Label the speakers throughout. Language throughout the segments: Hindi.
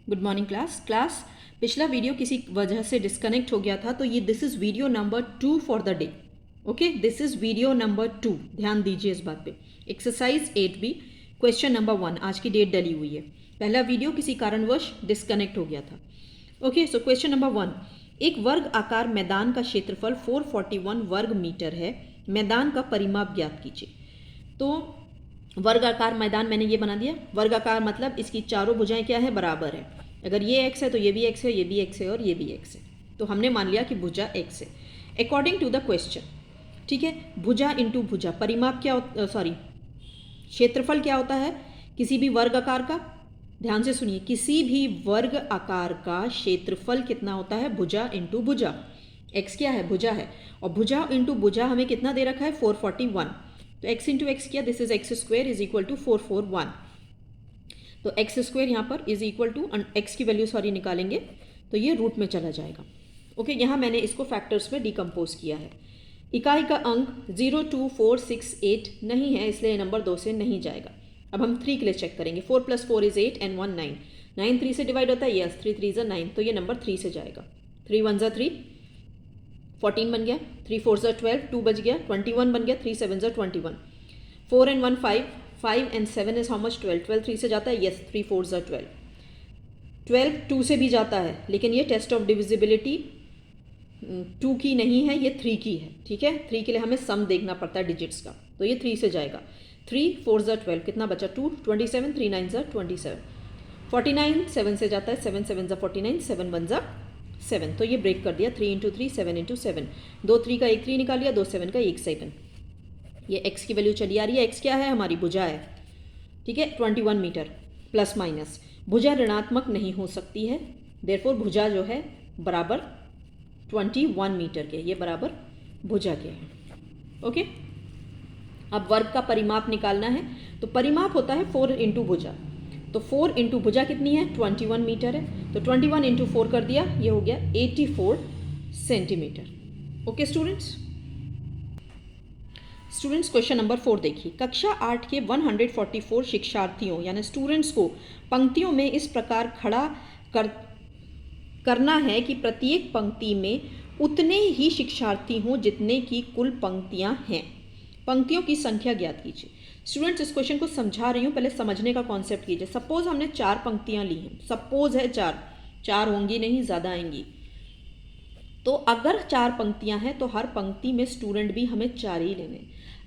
Speaker 1: Good morning class. पिछला वीडियो किसी वजह से डिस्कनेक्ट हो गया था, तो ये this is video number 2 for the day. Okay, this is video number 2, ध्यान दीजिए इस बात पे। एक्सरसाइज 8B क्वेश्चन नंबर 1, आज की डेट डली हुई है। पहला वीडियो किसी कारणवश डिस्कनेक्ट हो गया था। ओके, सो क्वेश्चन नंबर 1, एक वर्ग आकार मैदान का क्षेत्रफल 441 वर्ग मीटर है। मैदान का परिमाप ज्ञात कीजिए। तो वर्गाकार मैदान मैंने ये बना दिया। वर्गाकार मतलब इसकी चारों भुजाएं क्या है, बराबर है। अगर ये एक्स है तो ये भी एक्स है, ये भी एक्स है और ये भी एक्स है। तो हमने मान लिया कि भुजा एक्स है अकॉर्डिंग टू द क्वेश्चन। ठीक है, भुजा इंटू भुजा, परिमाप क्या क्षेत्रफल क्या होता है किसी भी वर्ग आकार का। ध्यान से सुनिए, किसी भी वर्ग आकार का क्षेत्रफल कितना होता है, भुजा इंटू भुजा। एक्स क्या है, भुजा है, और भुजा इंटू भुजा हमें कितना दे रखा है, 441। तो x इंटू एक्स किया, this is X square is equal to 441। तो एक्स स्क्वेयर यहाँ पर इज इक्वल टू एक्स की वैल्यू निकालेंगे तो ये रूट में चला जाएगा। ओके, यहाँ मैंने इसको फैक्टर्स में डिकम्पोज किया है। इकाई का अंक 0, 2, 4, 6, 8 नहीं है, इसलिए नंबर 2 से नहीं जाएगा। अब हम 3 के लिए चेक करेंगे। 4 + 4 इज 8 एंड 1 9। 9 3 से डिवाइड होता है, यस, 3 3 ज़ा 9, तो ये नंबर 3 से जाएगा। 3 1 ज़ा 3, 14 बन गया। 3 4 ज़ा 12, 2 बच गया, 21 बन गया। 3 7 ज़ा 21, 4 and 1 5, 5 and 7 is how much, 12। 12 3 से जाता है, यस, 3 4 ज़ा 12। 12 2 से भी जाता है, लेकिन ये टेस्ट ऑफ डिविजिबिलिटी 2 की नहीं है, ये 3 की है। ठीक है, 3 के लिए हमें सम देखना पड़ता है डिजिट्स का, तो ये 3 से जाएगा। 3 4 ज़ा 12, कितना बचा, 2, 27, 3 9 ज़ा 27। 49 7 से जाता है, 7 7 ज़ा 49, 7 1 ज़ा 7, तो ये ब्रेक कर दिया। 3 इंटू 3, 7 इंटू 7, 2 3 का 1 3 निकाल लिया, 2 7 का 1 7। ये x की वैल्यू चली आ रही है। x क्या है, हमारी भुजा है। ठीक है, 21 मीटर प्लस माइनस। भुजा ऋणात्मक नहीं हो सकती है, देयरफॉर भुजा जो है बराबर 21 मीटर के, ये बराबर भुजा के है। ओके, अब वर्ग का परिमाप निकालना है, तो परिमाप होता है 4 इंटू भुजा। तो 4 इंटू भुजा कितनी है, 21 मीटर है, तो 21 इंटू 4 कर दिया, ये हो गया 84 centimetre. Okay students, question number 4 देखिए। कक्षा 8 के 144 शिक्षार्थियों यानी स्टूडेंट्स को पंक्तियों में इस प्रकार खड़ा करना है कि प्रत्येक पंक्ति में उतने ही शिक्षार्थी हों जितने की कुल पंक्तियां हैं। पंक्तियों की संख्या ज्ञात कीजिए। स्टूडेंट्स, इस क्वेश्चन को समझा रही हूँ, पहले समझने का कॉन्सेप्ट कीजिए। सपोज हमने 4 पंक्तियां ली हैं, सपोज है 4 होंगी नहीं, ज़्यादा आएंगी। तो अगर 4 पंक्तियां हैं तो हर पंक्ति में स्टूडेंट भी हमें 4 ही लेने।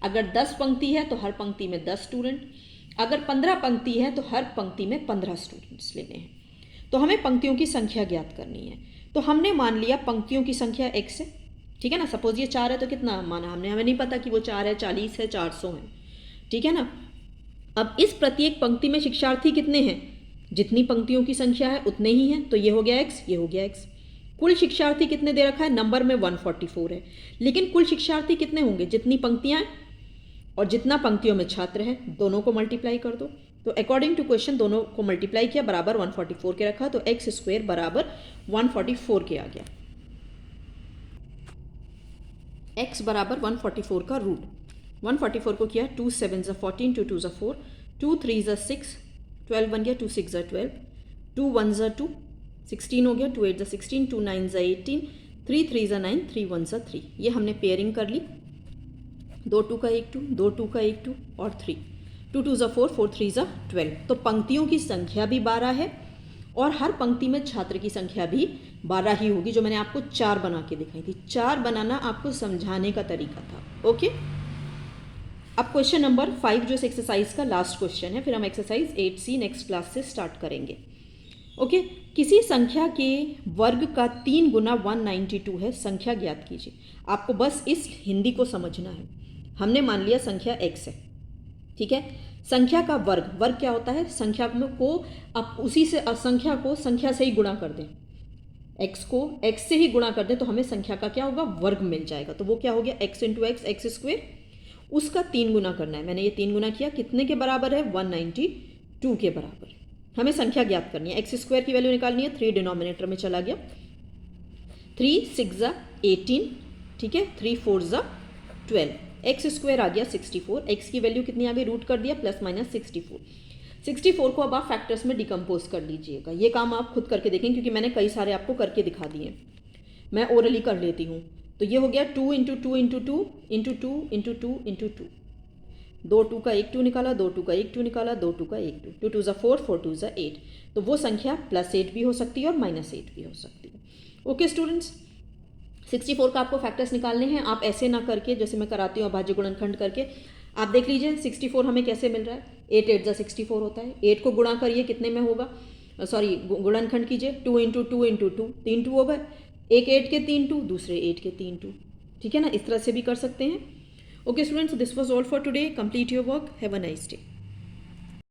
Speaker 1: अगर 10 पंक्ति है तो हर पंक्ति में 10 स्टूडेंट। अगर 15 पंक्ति है तो हर पंक्ति में 15 स्टूडेंट्स लेने हैं। तो हमें पंक्तियों की संख्या ज्ञात करनी है। तो हमने मान लिया पंक्तियों की संख्या x है। ठीक है ना, सपोज ये 4 है तो कितना माना हमने, हमें नहीं पता कि वो 4 है, 40 है, 400 है। ठीक है ना। अब इस प्रत्येक पंक्ति में शिक्षार्थी कितने हैं, जितनी पंक्तियों की संख्या है उतने ही हैं, तो ये हो गया x, ये हो गया x। कुल शिक्षार्थी कितने दे रखा है, नंबर में 144 है, लेकिन कुल शिक्षार्थी कितने होंगे, जितनी पंक्तियां और जितना पंक्तियों में छात्र है, दोनों को मल्टीप्लाई कर दो। तो अकॉर्डिंग टू क्वेश्चन दोनों को मल्टीप्लाई किया, बराबर 144 के रखा, तो एक्स स्क्वेयर बराबर 144 के आ गया। x बराबर 144 का रूट। 144 को किया, 2 7 ज़ा 14, 2 2 ज़ा 4, 2 3 ज़ा 6, 12 बन गया, 2 6 ज़ा 12, 2 1 ज़ा 2, 16 हो गया, 2 8 ज़ा 16, 2 9 ज़ा 18, 3 3 ज़ा 9, 3 1 ज़ा 3। ये हमने पेयरिंग कर ली, 2 2 का 1 2, 2 2 का 1 2 और 3, 2 2 ज़ा 4, 4 3 ज़ा 12। तो पंक्तियों की संख्या भी 12 है और हर पंक्ति में छात्र की संख्या भी 12 ही होगी, जो मैंने आपको 4 बना के दिखाई थी। 4 बनाना आपको समझाने का तरीका था। ओके, अब क्वेश्चन नंबर 5 जो इस एक्सरसाइज का लास्ट क्वेश्चन है, फिर हम एक्सरसाइज 8C नेक्स्ट क्लास से स्टार्ट करेंगे। ओके, किसी संख्या के वर्ग का 3 गुना 192 है, संख्या ज्ञात कीजिए। आपको बस इस हिंदी को समझना है। हमने मान लिया संख्या x है। ठीक है, संख्या का वर्ग, वर्ग क्या होता है, संख्या को अब उसी से संख्या को संख्या से ही गुणा कर दें, x को x से ही गुणा कर दें तो हमें संख्या का क्या होगा, वर्ग मिल जाएगा। तो वो क्या हो गया, x into x, x square, उसका 3 गुना करना है। मैंने ये 3 गुना किया, कितने के बराबर है, 192 के बराबर। हमें संख्या ज्ञात करनी है, एक्स स्क्वायर की वैल्यू निकालनी है, 3 डिनोमिनेटर में चला गया, 3 6 ज़ा 18, ठीक है, 3 4 ज़ा 12, एक्स स्क्वायर आ गया 64, एक्स की वैल्यू कितनी आ गई, रूट कर दिया, प्लस माइनस 64। 64 को अब आप फैक्टर्स में डिकम्पोज कर लीजिएगा। ये काम आप खुद करके देखें क्योंकि मैंने कई सारे आपको करके दिखा दिए, मैं ओरली कर लेती हूँ। तो ये हो गया 2 into 2 into 2 into 2 into 2 into 2, 2 2 का 1 2 निकाला, 2 2 का 1 2 निकाला, 2 2 का 1 2, 2 2 ज़ा 4, 4 2 ज़ा 8। तो वो संख्या +8 भी हो सकती है और -8 भी हो सकती है। ओके स्टूडेंट्स, 64 का आपको फैक्टर्स निकालने हैं। आप ऐसे ना करके जैसे मैं कराती हूँ अभाज्य गुणनखंड करके, आप देख लीजिए 64 हमें कैसे मिल रहा है। 8 8 ज़ा 64 होता है। 8 को गुणा करिए, कितने में होगा, सॉरी गुणनखंड कीजिए, 2 इंटू 2 इंटू 2, 3 2 हो गए। एक 8 के 3 2, दूसरे 8 के 3 2, ठीक है ना, इस तरह से भी कर सकते हैं। Okay students, this was all for today. Complete your work, have a nice day.